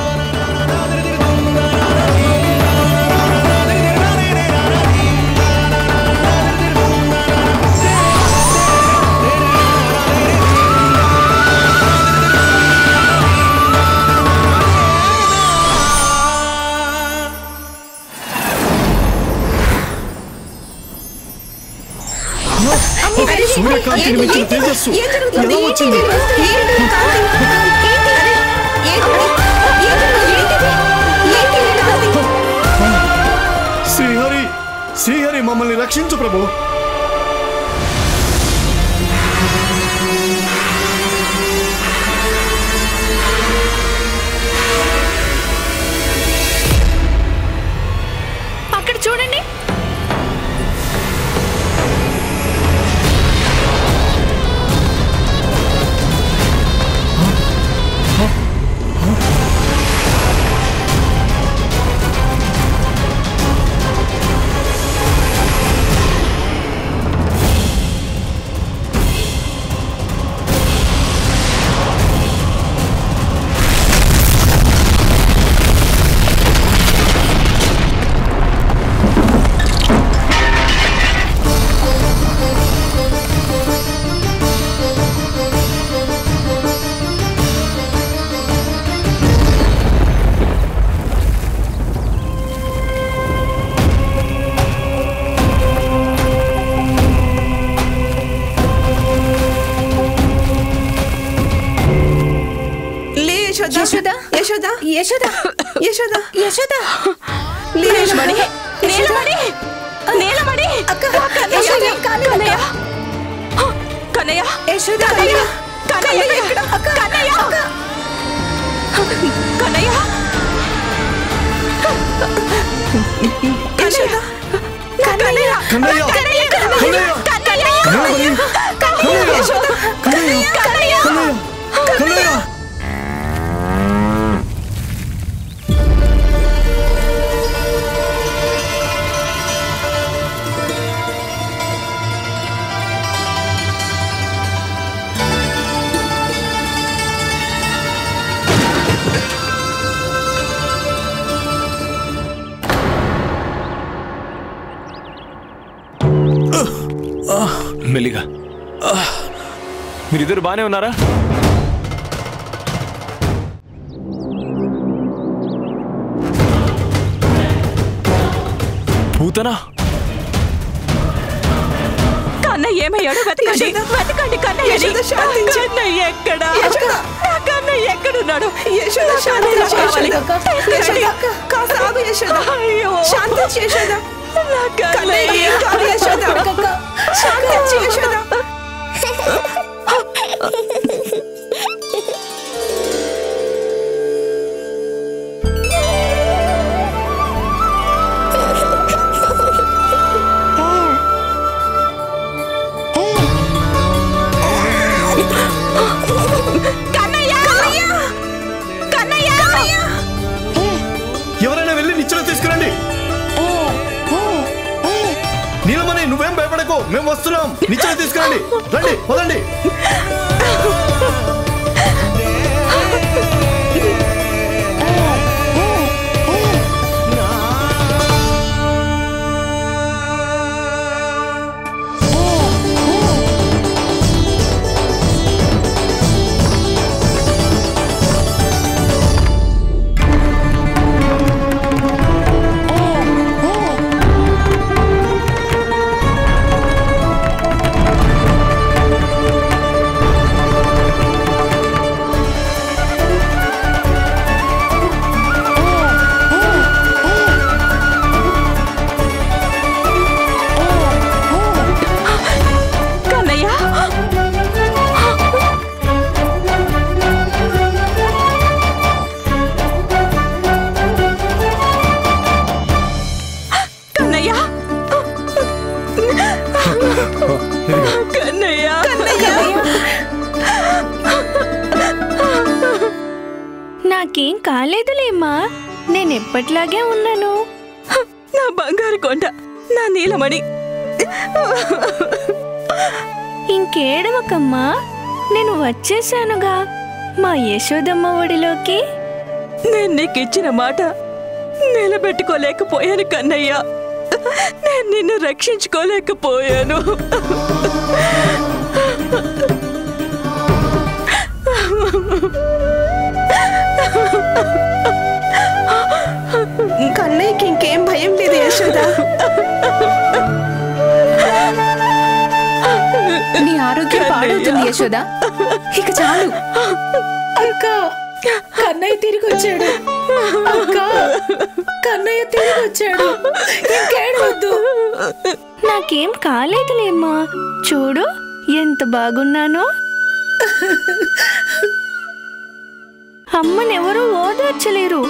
సూర్యకాంతిని మించిన తేజస్సు ఎలా వచ్చింది? శ్రీహరి, శ్రీహరి మమ్మల్ని రక్షించు ప్రభు. అక్కడ చూడండి. యశోద, యశోద, యశోద, యశోద, యశోద, నీలమణి, నీలమణి, నీలమణి, కన్నయ్య, కన్నయ్య, కన్నయ్య, యశోద, కన్నయ్య, కన్నయ్య, కన్నయ్య, కన్నయ్య, యశోద, కన్నయ్య, కన్నయ్య, కన్నయ్య, కన్నయ్య, యశోద, కన్నయ్య, కన్నయ్య, కన్నయ్య. మెల్లిగా. మీరిద్దరు బానే ఉన్నారా? పూతనా? కన్నయ్య ఏమయ్యాడు? వెతకండి, వెతకండి కన్నయ్యని. కన్నయ్య ఎక్కడా? నా కన్నయ్య ఎక్కడున్నాడు? ఎవరైనా వెళ్ళి నిచ్చెన తీసుకురండి. నీలమణి, నువ్వేం భయపడకు, మేము వస్తున్నాం. నిచ్చెన తీసుకురండి. రండి, వదండి. నాకేం కాలేదులేమ్మా, నేనెప్పట్లాగే ఉన్నాను. నా బంగారు కొండ, నా నీలమణి, ఇంకేడవకమ్మా, నేను వచ్చేసానుగా మా యశోదమ్మ ఒడిలోకి. నేను నీకు ఇచ్చిన మాట నిలబెట్టుకోలేకపోయాను కన్నయ్య. నేను నిన్ను రక్షించుకోలేకపోయాను. కన్నయ్యకి ఇంకేం భయం లేదు యశోద. నీ ఆరోగ్యం పాడవుతుంది యశోద. ఇక చాలు. అక్క, కన్నయ్య తిరిగి వచ్చాడు. అక్క, కన్నయ్య తిరిగి వచ్చాడు. ఇంకేడవద్దు. నాకేం కాలేదులేమ్మా, చూడు ఎంత బాగున్నానో. అమ్మనెవరూ ఓదార్చలేరు.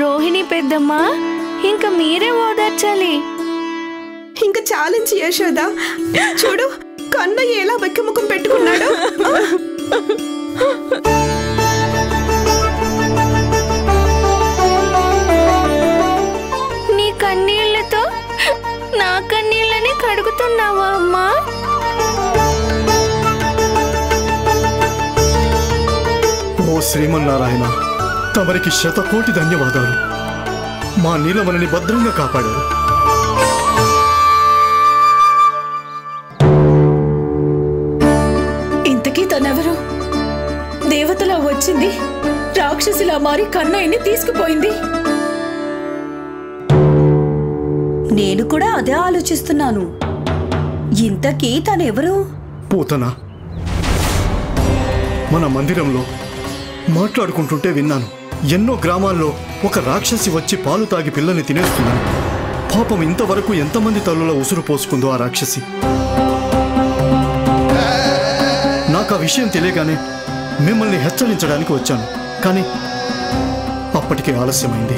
రోహిణి పెద్దమ్మ, ఇంకా మీరే ఓదార్చాలి. ఇంకా చాలించి యశోద. చూడు కన్నయ్య ఎలా వెక్కముఖం పెట్టుకున్నాడు. నీ కన్నీళ్లతో నా కన్నీళ్ళని కడుగుతున్నావా అమ్మా? ఓ శ్రీమన్నారాయణ, తమరికి శతకోటి ధన్యవాదాలు. మా నీలమణిని భద్రంగా కాపాడారు. ఇంతకీ తనెవరు? దేవతలా వచ్చింది, రాక్షసిలా మారి కన్నయ్యని తీసుకుపోయింది. నేను కూడా అదే ఆలోచిస్తున్నాను. ఇంతకీ తనెవరు? పూతన మన మందిరంలో మాట్లాడుకుంటుంటే విన్నాను. ఎన్నో గ్రామాల్లో ఒక రాక్షసి వచ్చి పాలు తాగి పిల్లని తినేస్తున్నాను. పాపం ఇంతవరకు ఎంతమంది తల్లుల ఉసురు పోసుకుందో ఆ రాక్షసి. నాకు ఆ విషయం తెలియగానే మిమ్మల్ని హెచ్చరించడానికి వచ్చాను, కానీ అప్పటికే ఆలస్యమైంది.